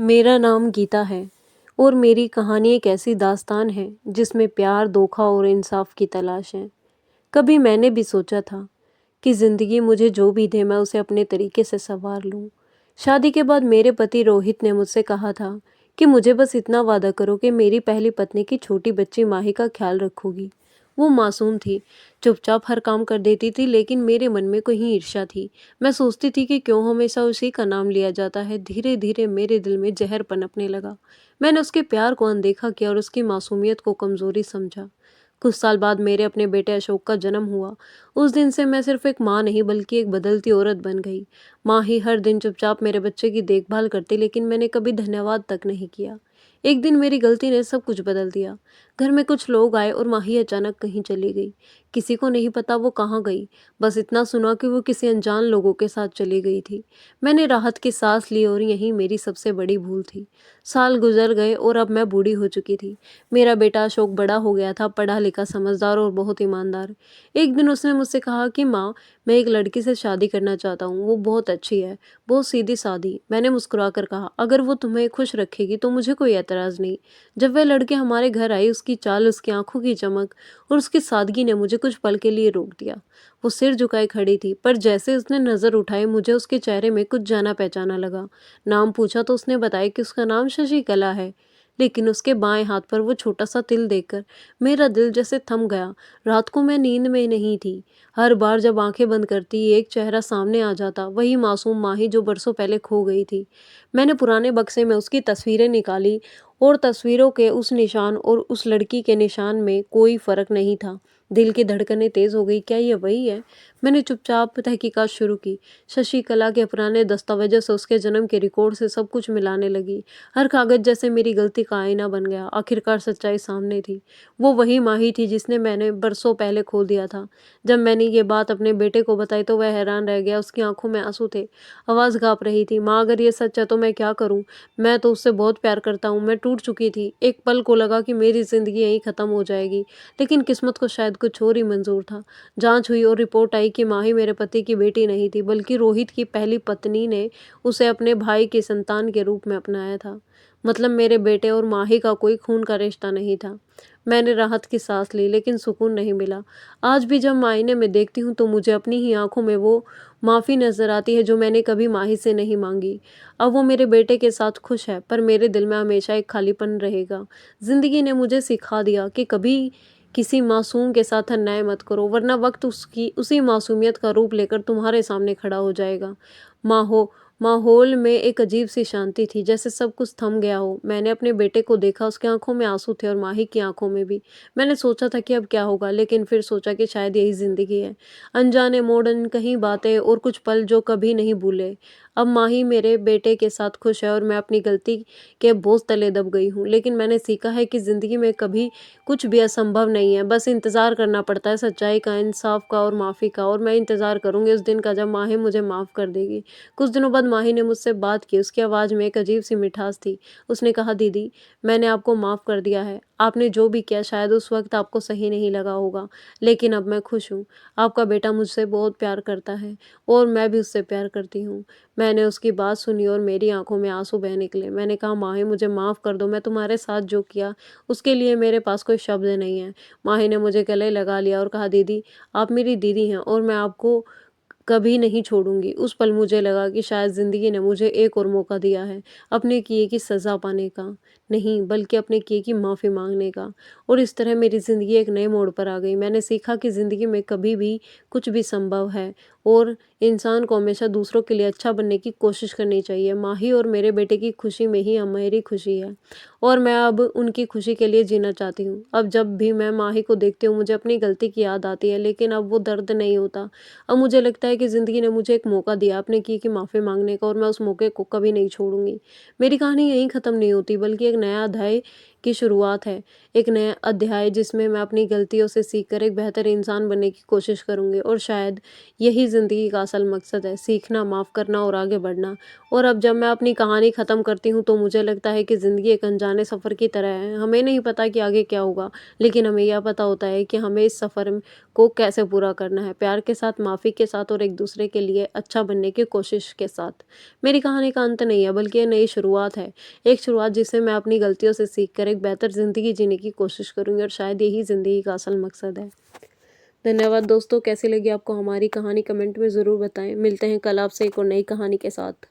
मेरा नाम गीता है और मेरी कहानी एक ऐसी दास्तान है जिसमें प्यार, धोखा और इंसाफ की तलाश है। कभी मैंने भी सोचा था कि ज़िंदगी मुझे जो भी दे मैं उसे अपने तरीके से संवार लूँ। शादी के बाद मेरे पति रोहित ने मुझसे कहा था कि मुझे बस इतना वादा करो कि मेरी पहली पत्नी की छोटी बच्ची माही का ख्याल रखोगी। वो मासूम थी, चुपचाप हर काम कर देती थी, लेकिन मेरे मन में कहीं ईर्ष्या थी। मैं सोचती थी कि क्यों हमेशा उसी का नाम लिया जाता है। धीरे धीरे मेरे दिल में जहर पनपने लगा। मैंने उसके प्यार को अनदेखा किया और उसकी मासूमियत को कमजोरी समझा। कुछ साल बाद मेरे अपने बेटे अशोक का जन्म हुआ। उस दिन से मैं सिर्फ एक माँ नहीं बल्कि एक बदलती औरत बन गई। माँ ही हर दिन चुपचाप मेरे बच्चे की देखभाल करती, लेकिन मैंने कभी धन्यवाद तक नहीं किया। एक दिन मेरी गलती ने सब कुछ बदल दिया। घर में कुछ लोग आए और माही अचानक कहीं चली गई। किसी को नहीं पता वो कहाँ गई, बस इतना सुना कि वो किसी अनजान लोगों के साथ चली गई थी। मैंने राहत की सांस ली और यही मेरी सबसे बड़ी भूल थी। साल गुजर गए और अब मैं बूढ़ी हो चुकी थी। मेरा बेटा अशोक बड़ा हो गया था, पढ़ा लिखा, समझदार और बहुत ईमानदार। एक दिन उसने मुझसे कहा कि माँ, मैं एक लड़की से शादी करना चाहता हूँ, वो बहुत अच्छी है, बहुत सीधी सादी। मैंने मुस्कुराकर कहा, अगर वो तुम्हें खुश रखेगी तो मुझे कोई एतराज़ नहीं। जब वह लड़की हमारे घर आई, उसकी चाल, उसकी आंखों की चमक और उसकी सादगी ने मुझे कुछ पल के लिए रोक दिया। वो सिर झुकाए खड़ी थी, पर जैसे उसने नज़र उठाई मुझे उसके चेहरे में कुछ जाना पहचाना लगा। नाम पूछा तो उसने बताया कि उसका नाम शशिकला है। लेकिन उसके बाएं हाथ पर वो छोटा सा तिल देखकर मेरा दिल जैसे थम गया। रात को मैं नींद में नहीं थी। हर बार जब आंखें बंद करती एक चेहरा सामने आ जाता, वही मासूम माही जो बरसों पहले खो गई थी। मैंने पुराने बक्से में उसकी तस्वीरें निकाली और तस्वीरों के उस निशान और उस लड़की के निशान में कोई फर्क नहीं था। दिल की धड़कनें तेज हो गई, क्या ये वही है? मैंने चुपचाप तहकीकात शुरू की। शशिकला के पुराने दस्तावेजों से, उसके जन्म के रिकॉर्ड से सब कुछ मिलाने लगी। हर कागज जैसे मेरी गलती का आईना बन गया। आखिरकार सच्चाई सामने थी। वो वही माही थी जिसने मैंने बरसों पहले खो दिया था। जब मैंने ये बात अपने बेटे को बताई तो वह हैरान रह गया। उसकी आंखों में आंसू थे, आवाज़ काँप रही थी। माँ, अगर ये सच है तो मैं क्या करूँ? मैं तो उससे बहुत प्यार करता हूँ। मैं टूट चुकी थी। एक पल को लगा कि मेरी ज़िंदगी यहीं ख़त्म हो जाएगी, लेकिन किस्मत को शायद कुछ और ही मंजूर था। जांच हुई और रिपोर्ट आई कि माही मेरे पति की बेटी नहीं थी, बल्कि रोहित की पहली पत्नी ने उसे अपने भाई की संतान के रूप में अपनाया था। मतलब मेरे बेटे और माही का कोई खून का रिश्ता नहीं था। मैंने राहत की सांस ली, लेकिन सुकून नहीं मिला। आज भी जब मैं आईने में देखती हूँ तो मुझे अपनी ही आंखों में वो माफ़ी नज़र आती है जो मैंने कभी माही से नहीं मांगी। अब वो मेरे बेटे के साथ खुश है, पर मेरे दिल में हमेशा एक खालीपन रहेगा। ज़िंदगी ने मुझे सिखा दिया कि कभी किसी मासूम के साथ अन्याय मत करो, वरना वक्त उसकी उसी मासूमियत का रूप लेकर तुम्हारे सामने खड़ा हो जाएगा। माहो माहौल में एक अजीब सी शांति थी, जैसे सब कुछ थम गया हो। मैंने अपने बेटे को देखा, उसकी आंखों में आंसू थे और माही की आंखों में भी। मैंने सोचा था कि अब क्या होगा, लेकिन फिर सोचा कि शायद यही ज़िंदगी है। अनजाने मोड़, अनकही बातें और कुछ पल जो कभी नहीं भूले। अब माही मेरे बेटे के साथ खुश है और मैं अपनी गलती के बोझ तले दब गई हूँ। लेकिन मैंने सीखा है कि ज़िंदगी में कभी कुछ भी असंभव नहीं है, बस इंतज़ार करना पड़ता है सच्चाई का, इंसाफ का और माफ़ी का। और मैं इंतज़ार करूँगी उस दिन का जब माही मुझे माफ़ कर देगी। कुछ दिनों बाद माही ने मुझसे बात की। उसकी आवाज़ में एक अजीब सी मिठास थी। उसने कहा, दीदी, मैंने आपको माफ़ कर दिया है। आपने जो भी किया शायद उस वक्त आपको सही नहीं लगा होगा, लेकिन अब मैं खुश हूँ। आपका बेटा मुझसे बहुत प्यार करता है और मैं भी उससे प्यार करती हूँ। मैंने उसकी बात सुनी और मेरी आंखों में आंसू बह निकले। मैंने कहा, माही, मुझे माफ़ कर दो। मैं तुम्हारे साथ जो किया उसके लिए मेरे पास कोई शब्द नहीं है। माही ने मुझे गले लगा लिया और कहा, दीदी, आप मेरी दीदी हैं और मैं आपको कभी नहीं छोड़ूंगी। उस पल मुझे लगा कि शायद ज़िंदगी ने मुझे एक और मौका दिया है, अपने किए की सज़ा पाने का नहीं, बल्कि अपने किए की माफ़ी मांगने का। और इस तरह मेरी ज़िंदगी एक नए मोड़ पर आ गई। मैंने सीखा कि ज़िंदगी में कभी भी कुछ भी संभव है और इंसान को हमेशा दूसरों के लिए अच्छा बनने की कोशिश करनी चाहिए। माही और मेरे बेटे की खुशी में ही मेरी खुशी है और मैं अब उनकी खुशी के लिए जीना चाहती हूँ। अब जब भी मैं माही को देखती हूँ मुझे अपनी गलती की याद आती है, लेकिन अब वो दर्द नहीं होता। अब मुझे लगता है कि ज़िंदगी ने मुझे एक मौका दिया अपने किए की माफ़ी मांगने का और मैं उस मौके को कभी नहीं छोड़ूंगी। मेरी कहानी यहीं ख़त्म नहीं होती, बल्कि एक नया अध्याय की शुरुआत है, एक नया अध्याय जिसमें मैं अपनी गलतियों से सीखकर एक बेहतर इंसान बनने की कोशिश करूँगी और शायद यही ज़िंदगी का असल मकसद है, सीखना, माफ़ करना और आगे बढ़ना। और अब जब मैं अपनी कहानी ख़त्म करती हूँ तो मुझे लगता है कि ज़िंदगी एक अनजाने सफ़र की तरह है। हमें नहीं पता कि आगे क्या होगा, लेकिन हमें यह पता होता है कि हमें इस सफ़र को कैसे पूरा करना है, प्यार के साथ, माफ़ी के साथ और एक-दूसरे के लिए अच्छा बनने की कोशिश के साथ। मेरी कहानी का अंत नहीं है, बल्कि ये नई शुरुआत है। एक शुरुआत जिससे मैं अपनी गलतियों से सीखकर एक बेहतर ज़िंदगी जीने की कोशिश करूँगी और शायद यही ज़िंदगी का असल मकसद है। धन्यवाद दोस्तों, कैसी लगी आपको हमारी कहानी कमेंट में ज़रूर बताएँ। मिलते हैं कल आपसे एक और नई कहानी के साथ।